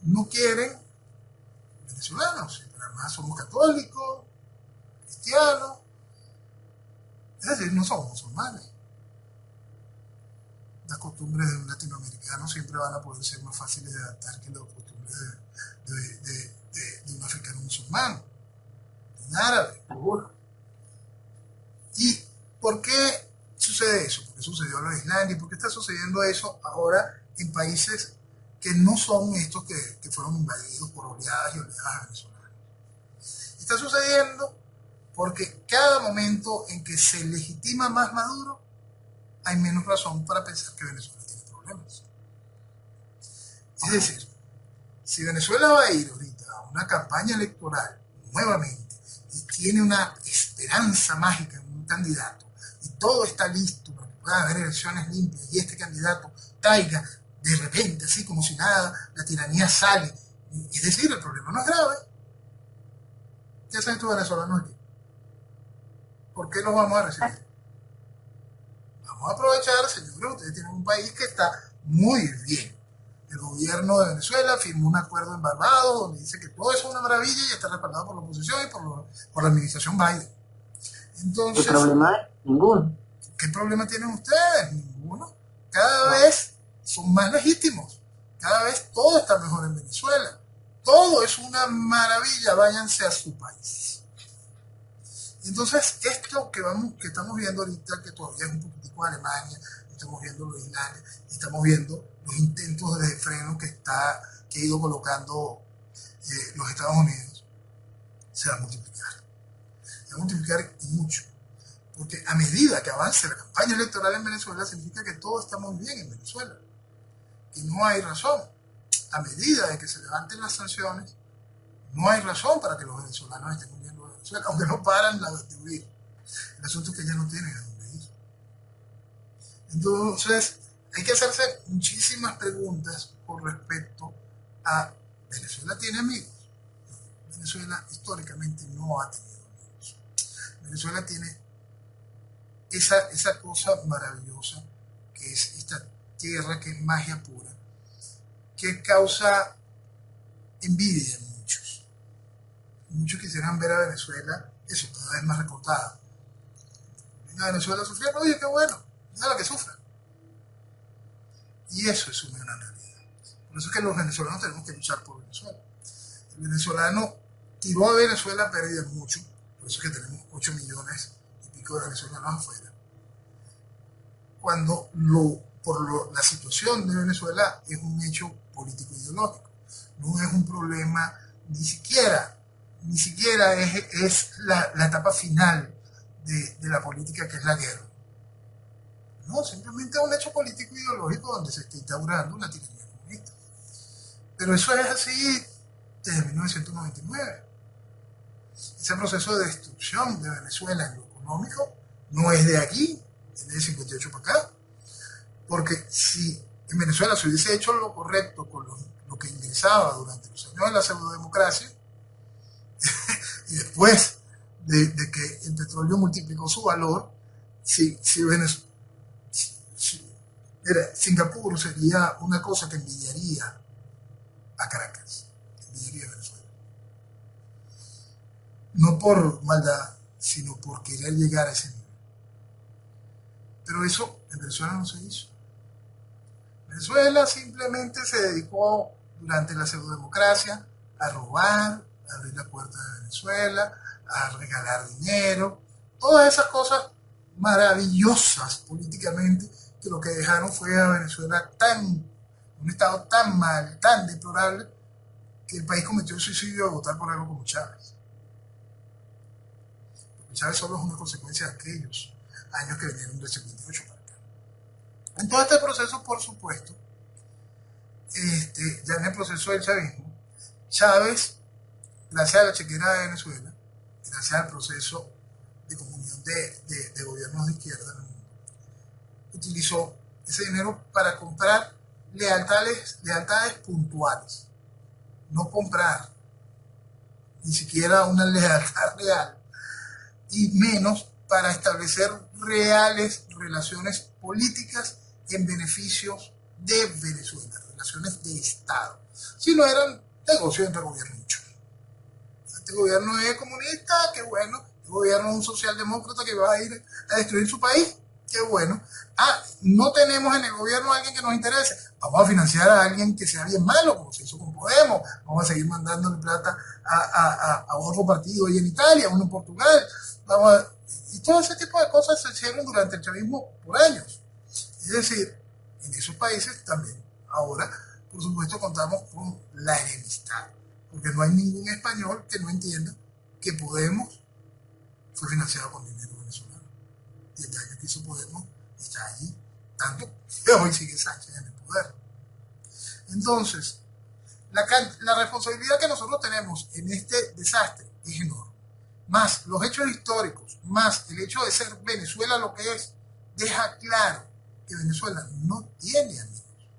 no quieren venezolanos. Además somos católicos, cristianos, es decir, no somos musulmanes. Las costumbres de un latinoamericano siempre van a poder ser más fáciles de adaptar que las costumbres de un africano musulmán, de un árabe. ¿Y por qué sucede eso? ¿Por qué sucedió en Islandia? ¿Y por qué está sucediendo eso ahora en países que no son estos que fueron invadidos por oleadas y oleadas venezolanas? Está sucediendo porque cada momento en que se legitima más Maduro, hay menos razón para pensar que Venezuela tiene problemas. Es decir, si Venezuela va a ir ahorita a una campaña electoral nuevamente y tiene una esperanza mágica en un candidato y todo está listo para que pueda haber elecciones limpias y este candidato traiga de repente, así como si nada, la tiranía sale, es decir, el problema no es grave. ¿Qué hacen estos venezolanos aquí? ¿Por qué los vamos a recibir? Vamos a aprovechar, señores, ustedes tienen un país que está muy bien. El gobierno de Venezuela firmó un acuerdo en Barbados donde dice que todo eso es una maravilla y está respaldado por la oposición y por la administración Biden. Entonces, ¿qué problema hay? Ninguno. ¿qué problema tienen ustedes? Ninguno. Cada vez son más legítimos. Cada vez todo está mejor en Venezuela. Todo es una maravilla. Váyanse a su país. Entonces, esto que estamos viendo ahorita, que todavía es un poquitico de Alemania, estamos viendo lo de Islandia, estamos viendo los intentos de freno que ha ido colocando los Estados Unidos, se va a multiplicar. Se va a multiplicar y mucho. Porque a medida que avance la campaña electoral en Venezuela, significa que todo está muy bien en Venezuela. Y no hay razón. A medida de que se levanten las sanciones, no hay razón para que los venezolanos estén huyendo de Venezuela, aunque no paran de huir. El asunto es que ya no tienen a dónde ir. Entonces, hay que hacerse muchísimas preguntas con respecto a ¿Venezuela tiene amigos? Venezuela históricamente no ha tenido amigos. Venezuela tiene esa cosa maravillosa que es esta tierra que es magia pura, que causa envidia en muchos. Muchos quisieran ver a Venezuela eso, cada vez más recortada. Venga a Venezuela sufriendo, oye, qué bueno, nada que sufra. Y eso es una gran realidad. Por eso es que los venezolanos tenemos que luchar por Venezuela. El venezolano tiró a Venezuela pérdidas mucho, por eso es que tenemos 8 millones y pico de venezolanos afuera. Cuando la situación de Venezuela es un hecho político-ideológico, no es un problema ni siquiera es la etapa final de la política, que es la guerra. No, simplemente es un hecho político-ideológico donde se está instaurando una tiranía comunista. Pero eso es así desde 1999. Ese proceso de destrucción de Venezuela en lo económico no es de aquí, es de 58 para acá. Porque si en Venezuela se hubiese hecho lo correcto con lo que ingresaba durante los años de la pseudodemocracia, y después de que el petróleo multiplicó su valor, Singapur sería una cosa que envidiaría a Caracas, envidiaría a Venezuela. No por maldad, sino por querer llegar a ese nivel. Pero eso en Venezuela no se hizo. Venezuela simplemente se dedicó durante la pseudodemocracia a robar, a abrir la puerta de Venezuela, a regalar dinero, todas esas cosas maravillosas políticamente, que lo que dejaron fue a Venezuela un estado tan mal, tan deplorable, que el país cometió el suicidio de votar por algo como Chávez. Porque Chávez solo es una consecuencia de aquellos años que vinieron del 58 para acá. En todo este proceso, por supuesto, ya en el proceso del chavismo, Chávez, gracias a la chequera de Venezuela, gracias al proceso de comunión de gobiernos de izquierda en el mundo, utilizó ese dinero para comprar lealtades puntuales, no comprar ni siquiera una lealtad real, y menos para establecer reales relaciones políticas en beneficios de Venezuela, relaciones de Estado, si no eran negocios entre gobiernos. Este gobierno es comunista, qué bueno. Este gobierno es un socialdemócrata que va a ir a destruir su país, qué bueno. No tenemos en el gobierno a alguien que nos interese, vamos a financiar a alguien que sea bien malo, como se hizo con Podemos, vamos a seguir mandándole plata a otro partido ahí en Italia, uno en Portugal, y todo ese tipo de cosas se hicieron durante el chavismo por años. Es decir, en esos países también ahora, por supuesto, contamos con la enemistad, porque no hay ningún español que no entienda que Podemos fue financiado con dinero venezolano. Y el daño que hizo Podemos está allí, tanto que hoy sigue Sánchez en el poder. Entonces, la responsabilidad que nosotros tenemos en este desastre es enorme. Más los hechos históricos, más el hecho de ser Venezuela lo que es, deja claro que Venezuela no tiene amigos,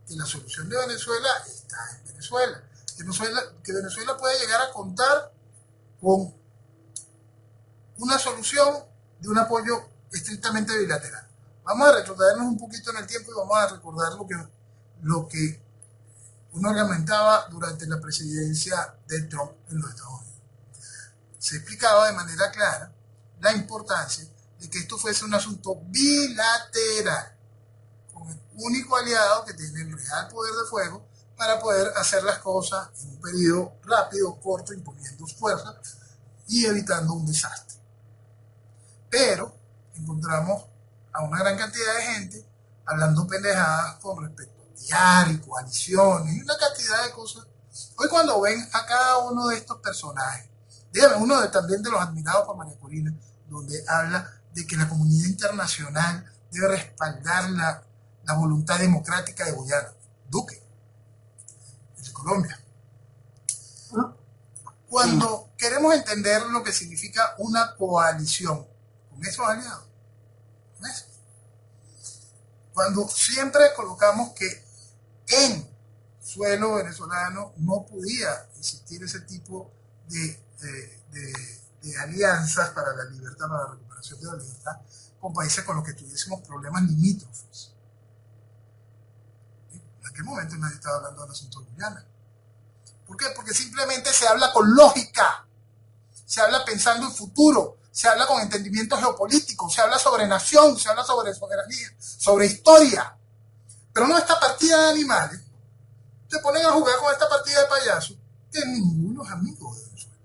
que la solución de Venezuela está en Venezuela, que Venezuela puede llegar a contar con una solución de un apoyo estrictamente bilateral. Vamos a retrotraernos un poquito en el tiempo y vamos a recordar lo que uno lamentaba durante la presidencia de Trump en los Estados Unidos. Se explicaba de manera clara la importancia de que esto fuese un asunto bilateral, con el único aliado que tiene el real poder de fuego para poder hacer las cosas en un periodo rápido, corto, imponiendo fuerza y evitando un desastre. Pero encontramos a una gran cantidad de gente hablando pendejadas con respecto a diario, coaliciones y una cantidad de cosas. Hoy cuando ven a cada uno de estos personajes, dígame, también de los admirados por María Corina, donde habla de que la comunidad internacional debe respaldar la voluntad democrática de Guyana. Duque, de Colombia. Cuando queremos entender lo que significa una coalición con esos aliados, ¿no es? Cuando siempre colocamos que en suelo venezolano no podía existir ese tipo de alianzas para la libertad, para la recuperación de la libertad, con países con los que tuviésemos problemas limítrofes. En aquel momento nadie estaba hablando del asunto de Guyana. ¿Por qué? Porque simplemente se habla con lógica, se habla pensando en futuro, se habla con entendimiento geopolítico, se habla sobre nación, se habla sobre soberanía, sobre historia. Pero no esta partida de animales, se ponen a jugar con esta partida de payasos, que ninguno es amigo de Venezuela.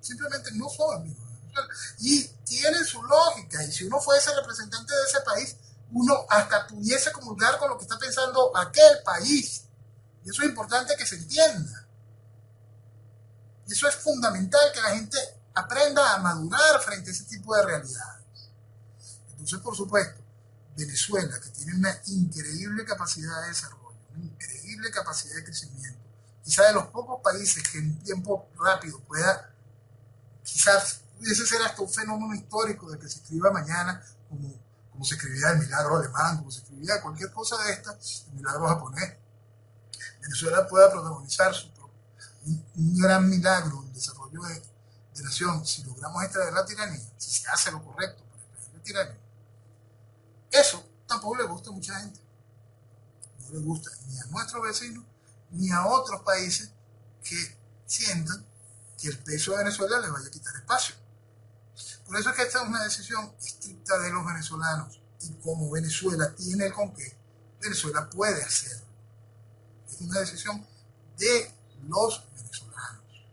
Simplemente no son amigos de Venezuela. Y tienen su lógica, y si uno fuese representante de ese país, uno hasta pudiese comulgar con lo que está pensando aquel país. Y eso es importante que se entienda. Y eso es fundamental, que la gente aprenda a madurar frente a ese tipo de realidades. Entonces, por supuesto, Venezuela, que tiene una increíble capacidad de desarrollo, una increíble capacidad de crecimiento, quizás de los pocos países que en tiempo rápido pueda, quizás pudiese ser hasta un fenómeno histórico de que se escriba mañana, como se escribía el milagro alemán, como se escribía cualquier cosa de esta, el milagro japonés. Venezuela pueda protagonizar un gran milagro, un desarrollo de nación, si logramos extraer la tiranía, si se hace lo correcto para extraer la tiranía. Eso tampoco le gusta a mucha gente. No le gusta ni a nuestros vecinos, ni a otros países que sientan que el peso de Venezuela les vaya a quitar espacio. Por eso es que esta es una decisión estricta de los venezolanos. Y como Venezuela tiene el con qué, Venezuela puede hacerlo. Es una decisión de los venezolanos.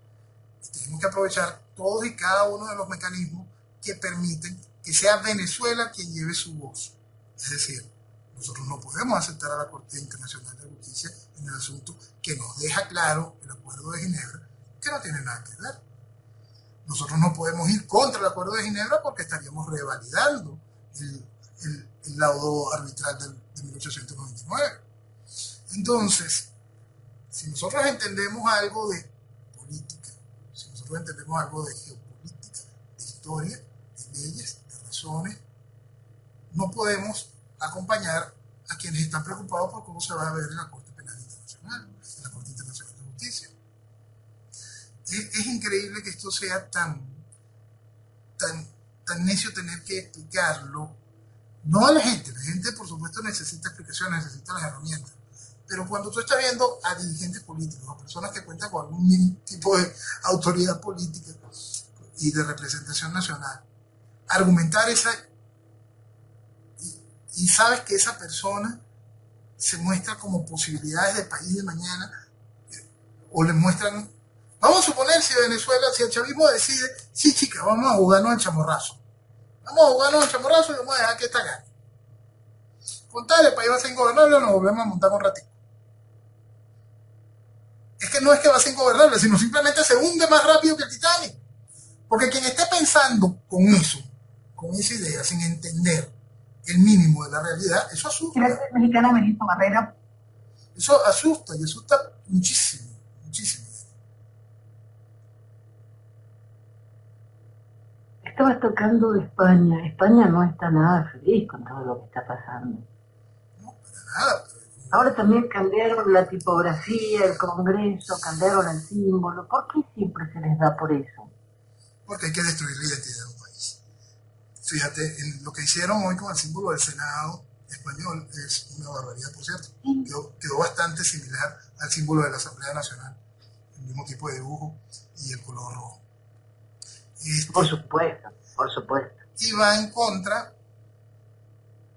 Y tenemos que aprovechar todos y cada uno de los mecanismos que permiten que sea Venezuela quien lleve su voz. Es decir, nosotros no podemos aceptar a la Corte Internacional de Justicia en el asunto que nos deja claro el Acuerdo de Ginebra, que no tiene nada que ver. Nosotros no podemos ir contra el Acuerdo de Ginebra porque estaríamos revalidando el laudo arbitral de 1899. Entonces, si nosotros entendemos algo de política, si nosotros entendemos algo de geopolítica, de historia, de leyes, de razones, no podemos acompañar a quienes están preocupados por cómo se va a ver en la Corte Penal Internacional, en la Corte Internacional de Justicia. Es increíble que esto sea tan necio tener que explicarlo. No a la gente por supuesto necesita explicaciones, necesita las herramientas. Pero cuando tú estás viendo a dirigentes políticos, a personas que cuentan con algún tipo de autoridad política y de representación nacional, argumentar esa, y sabes que esa persona se muestra como posibilidades de país de mañana, o le muestran, vamos a suponer si Venezuela, si el chavismo decide, sí chica, vamos a jugarnos al chamorrazo, y vamos a dejar que esta gane. Con tal, el país va a ser ingobernable, nos volvemos a montar un ratito. Es que no es que va a ser ingobernable, sino simplemente se hunde más rápido que el Titanic. Porque quien esté pensando con eso, con esa idea, sin entender el mínimo de la realidad, eso asusta. El mexicano Benito Barrera. Eso asusta y asusta muchísimo, muchísimo. Estabas tocando de España. España no está nada feliz con todo lo que está pasando. No, para nada. Ahora también cambiaron la tipografía, el Congreso, cambiaron el símbolo. ¿Por qué siempre se les da por eso? Porque hay que destruir la identidad de un país. Fíjate, en lo que hicieron hoy con el símbolo del Senado, español es una barbaridad, por cierto. Quedó bastante similar al símbolo de la Asamblea Nacional, el mismo tipo de dibujo y el color rojo. Por supuesto, por supuesto. Y va en contra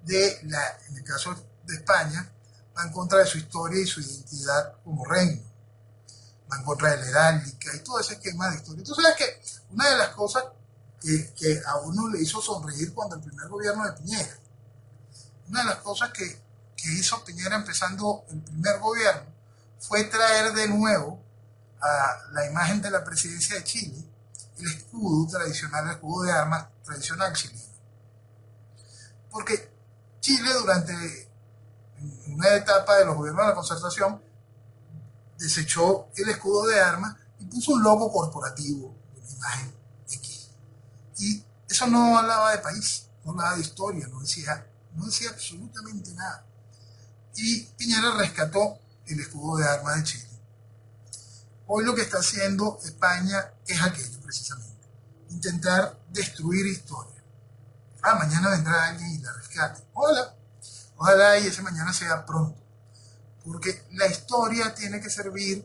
en el caso de España, va en contra de su historia y su identidad como reino. Va en contra de la heráldica y todo ese esquema de historia. Tú sabes que una de las cosas que a uno le hizo sonreír cuando el primer gobierno de Piñera, una de las cosas que hizo Piñera empezando el primer gobierno fue traer de nuevo a la imagen de la presidencia de Chile el escudo tradicional, el escudo de armas tradicional chileno. Porque Chile durante una etapa de los gobiernos de la concertación desechó el escudo de armas y puso un logo corporativo, una imagen X. Y eso no hablaba de país, no hablaba de historia, no decía absolutamente nada. Y Piñera rescató el escudo de armas de Chile. Hoy lo que está haciendo España es aquello precisamente, intentar destruir historia. Mañana vendrá alguien y la rescate. Ojalá y ese mañana sea pronto. Porque la historia tiene que servir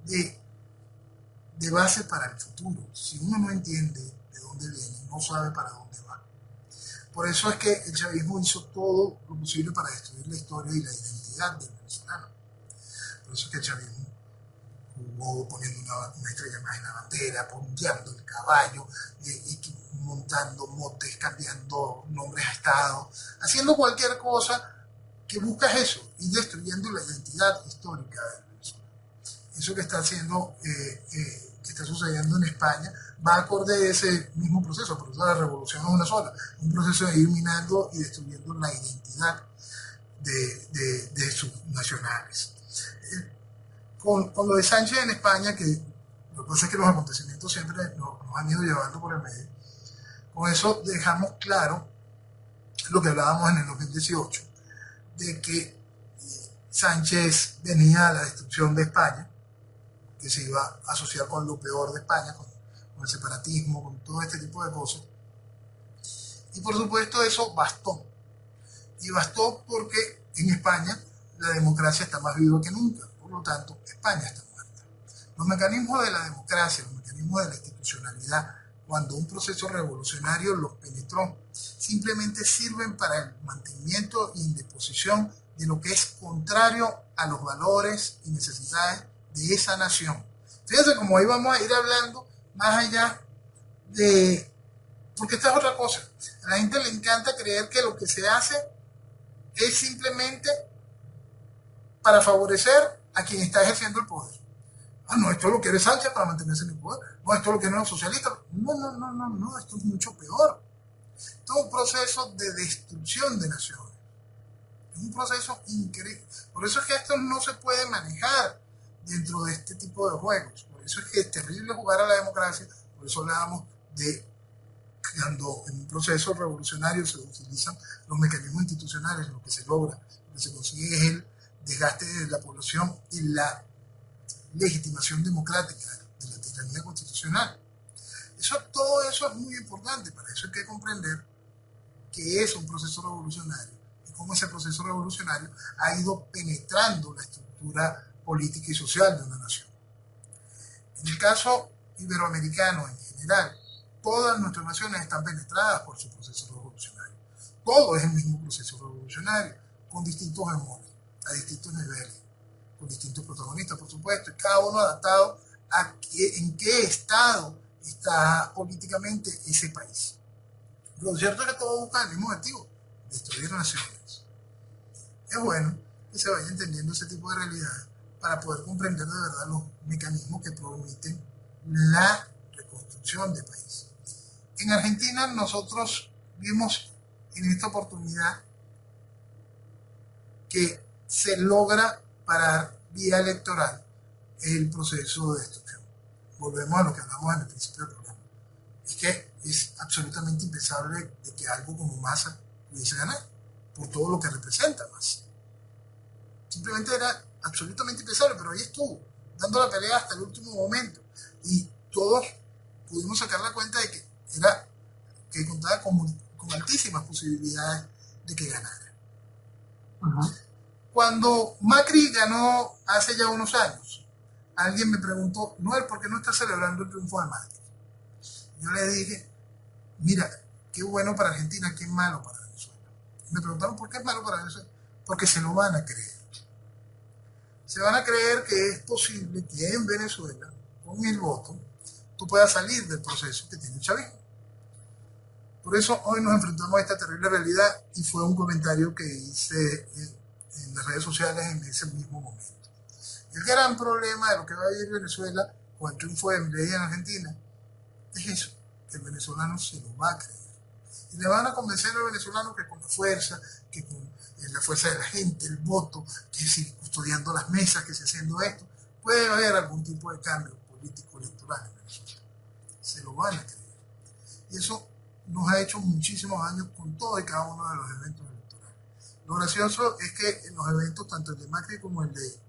de base para el futuro. Si uno no entiende de dónde viene, no sabe para dónde va. Por eso es que el chavismo hizo todo lo posible para destruir la historia y la identidad del venezolano. Por eso es que el chavismo jugó poniendo una estrella más en la bandera, punteando el caballo, montando motes, cambiando nombres a estados, haciendo cualquier cosa que busca eso y destruyendo la identidad histórica del venezolano. Eso que está haciendo, que está sucediendo en España, va acorde a ese mismo proceso. Por eso la revolución es una sola, un proceso de ir minando y destruyendo la identidad de sus nacionales. Con lo de Sánchez en España, que lo que pasa es que los acontecimientos siempre nos han ido llevando por el medio, con eso dejamos claro lo que hablábamos en el 2018, de que Sánchez venía a la destrucción de España, que se iba a asociar con lo peor de España, con el separatismo, con todo este tipo de cosas. Y por supuesto eso bastó. Y bastó porque en España la democracia está más viva que nunca. Por lo tanto, España está muerta. Los mecanismos de la democracia, los mecanismos de la institucionalidad, cuando un proceso revolucionario los penetró, simplemente sirven para el mantenimiento y indisposición de lo que es contrario a los valores y necesidades de esa nación. Fíjense cómo ahí vamos a ir hablando más allá de... Porque esta es otra cosa. A la gente le encanta creer que lo que se hace es simplemente para favorecer a quien está ejerciendo el poder. No, esto lo quiere Sánchez para mantenerse en el poder. No, esto lo quieren los socialistas. No, esto es mucho peor. Esto es un proceso de destrucción de naciones. Es un proceso increíble. Por eso es que esto no se puede manejar dentro de este tipo de juegos. Por eso es que es terrible jugar a la democracia. Por eso hablábamos de cuando en un proceso revolucionario se utilizan los mecanismos institucionales, lo que se logra, lo que se consigue es el desgaste de la población y la legitimación democrática de la tiranía constitucional. Todo eso es muy importante. Para eso hay que comprender que es un proceso revolucionario y cómo ese proceso revolucionario ha ido penetrando la estructura política y social de una nación. En el caso iberoamericano en general, todas nuestras naciones están penetradas por su proceso revolucionario. Todo es el mismo proceso revolucionario, con distintos amores, a distintos niveles, con distintos protagonistas, por supuesto, y cada uno adaptado a en qué estado está políticamente ese país. Lo cierto es que todos buscan el mismo objetivo, destruir naciones. Es bueno que se vaya entendiendo ese tipo de realidades para poder comprender de verdad los mecanismos que permiten la reconstrucción del país. En Argentina nosotros vimos en esta oportunidad que se logra parar vía electoral el proceso de destrucción. Volvemos a lo que hablamos en el principio del programa. Es que es absolutamente impensable de que algo como Massa pudiese ganar, por todo lo que representa Massa. Simplemente era absolutamente impensable, pero ahí estuvo, dando la pelea hasta el último momento. Y todos pudimos sacar la cuenta de que contaba con altísimas posibilidades de que ganara. Cuando Macri ganó hace ya unos años, alguien me preguntó, Noel, ¿por qué no estás celebrando el triunfo de Macri? Yo le dije, mira, qué bueno para Argentina, qué malo para Venezuela. Me preguntaron, ¿por qué es malo para Venezuela? Porque se lo van a creer. Se van a creer que es posible que en Venezuela, con el voto, tú puedas salir del proceso que tiene el chavismo. Por eso hoy nos enfrentamos a esta terrible realidad y fue un comentario que hice en las redes sociales en ese mismo momento. El gran problema de lo que va a vivir Venezuela con el triunfo de Milei en Argentina es eso, que el venezolano se lo va a creer. Y le van a convencer al venezolano que con la fuerza, que con la fuerza de la gente, el voto, que si custodiando las mesas, que si haciendo esto, puede haber algún tipo de cambio político electoral en Venezuela. Se lo van a creer. Y eso nos ha hecho muchísimos años con todo y cada uno de los eventos electorales. Lo gracioso es que en los eventos, tanto el de Macri como el de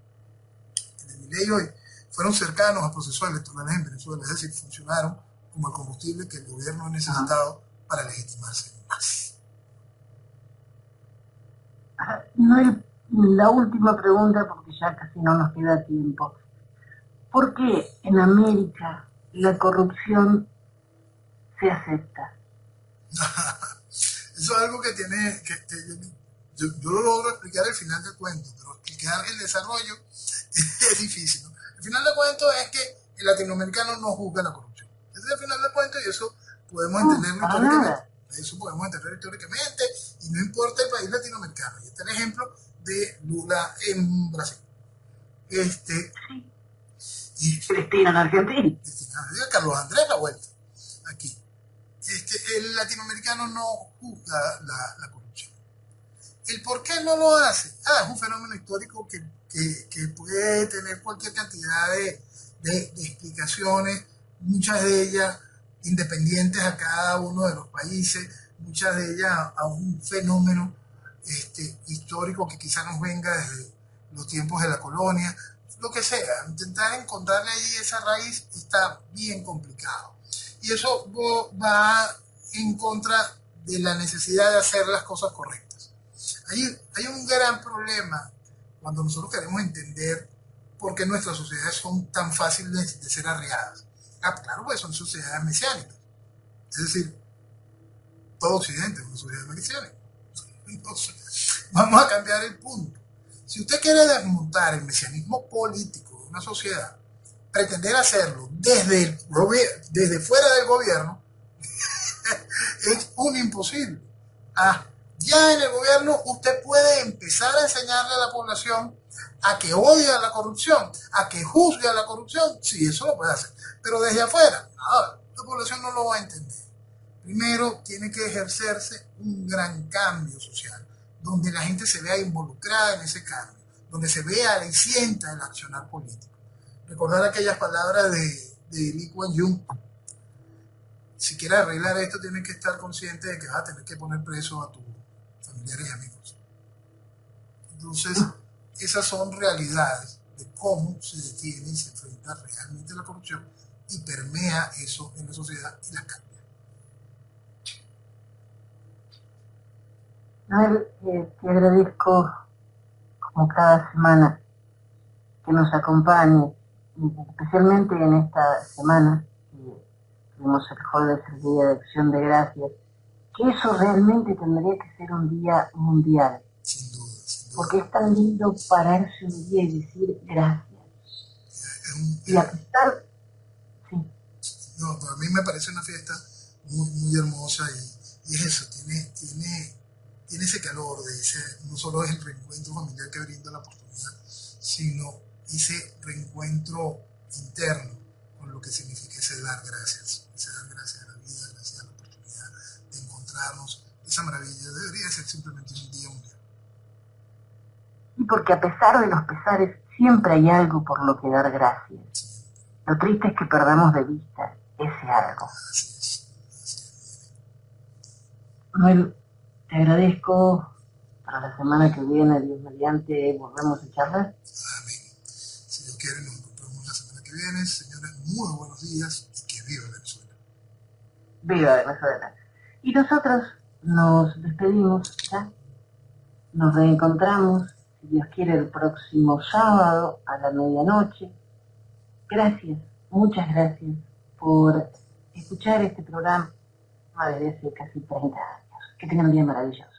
Milei hoy, fueron cercanos a procesos electorales en Venezuela, es decir, funcionaron como el combustible que el gobierno ha necesitado para legitimarse más. No, la última pregunta, porque ya casi no nos queda tiempo. ¿Por qué en América la corrupción se acepta? Eso es algo que tiene, yo lo logro explicar al final del cuento, pero explicar el desarrollo es difícil, ¿no? El final del cuento es que el latinoamericano no juzga la corrupción. Ese es el final del cuento y eso podemos entenderlo históricamente. Eso podemos entender históricamente y no importa el país latinoamericano. Y este es el ejemplo de Lula en Brasil. Y Cristina en Argentina. Carlos Andrés la vuelta aquí. El latinoamericano no juzga la corrupción. ¿El por qué no lo hace? Es un fenómeno histórico que puede tener cualquier cantidad de explicaciones, muchas de ellas independientes a cada uno de los países, muchas de ellas a un fenómeno histórico que quizá nos venga desde los tiempos de la colonia, lo que sea. Intentar encontrarle ahí esa raíz está bien complicado. Y eso va en contra de la necesidad de hacer las cosas correctas. Hay un gran problema cuando nosotros queremos entender por qué nuestras sociedades son tan fáciles de ser arreadas. Claro, pues son sociedades mesiánicas. Es decir, todo Occidente es una sociedad mesiánica. Entonces, vamos a cambiar el punto. Si usted quiere desmontar el mesianismo político de una sociedad, pretender hacerlo desde fuera del gobierno es un imposible. Ya en el gobierno usted puede empezar a enseñarle a la población a que odie a la corrupción, a que juzgue a la corrupción. Sí, eso lo puede hacer. Pero desde afuera, la población no lo va a entender. Primero tiene que ejercerse un gran cambio social, donde la gente se vea involucrada en ese cambio, donde se vea y sienta el accionar político. Recordar aquellas palabras de Lee Kuan Yew. Si quieres arreglar esto, tienes que estar consciente de que vas a tener que poner preso a tus familiares y amigos. Entonces, esas son realidades de cómo se detiene y se enfrenta realmente la corrupción y permea eso en la sociedad y las cambia. Noel, te agradezco como cada semana que nos acompañe, especialmente en esta semana que tuvimos el jueves, el Día de Acción de Gracias, que eso realmente tendría que ser un día mundial. Sin duda, sin duda. Porque es tan lindo pararse un día y decir gracias. Y a pesar... Sí. No, para mí me parece una fiesta muy, muy hermosa y es eso, tiene ese calor de ese, no solo es el reencuentro familiar que brinda la oportunidad, sino ese reencuentro interno con lo que significa ese dar gracias a la vida, gracias a la oportunidad de encontrarnos. Esa maravilla debería ser simplemente un día mundial. Y porque a pesar de los pesares, siempre hay algo por lo que dar gracias. Sí. Lo triste es que perdamos de vista ese algo. Así es. Noel, te agradezco. Para la semana que viene, Dios mediante, volvemos a charlar. Amén. Si Dios quiere, nos encontramos la semana que viene. Señores, muy buenos días y que viva Venezuela. Viva Venezuela. Y nosotros nos despedimos ya Nos reencontramos, si Dios quiere, el próximo sábado a la medianoche. Gracias, muchas gracias por escuchar este programa desde hace casi 30 años. Que tengan un día maravilloso.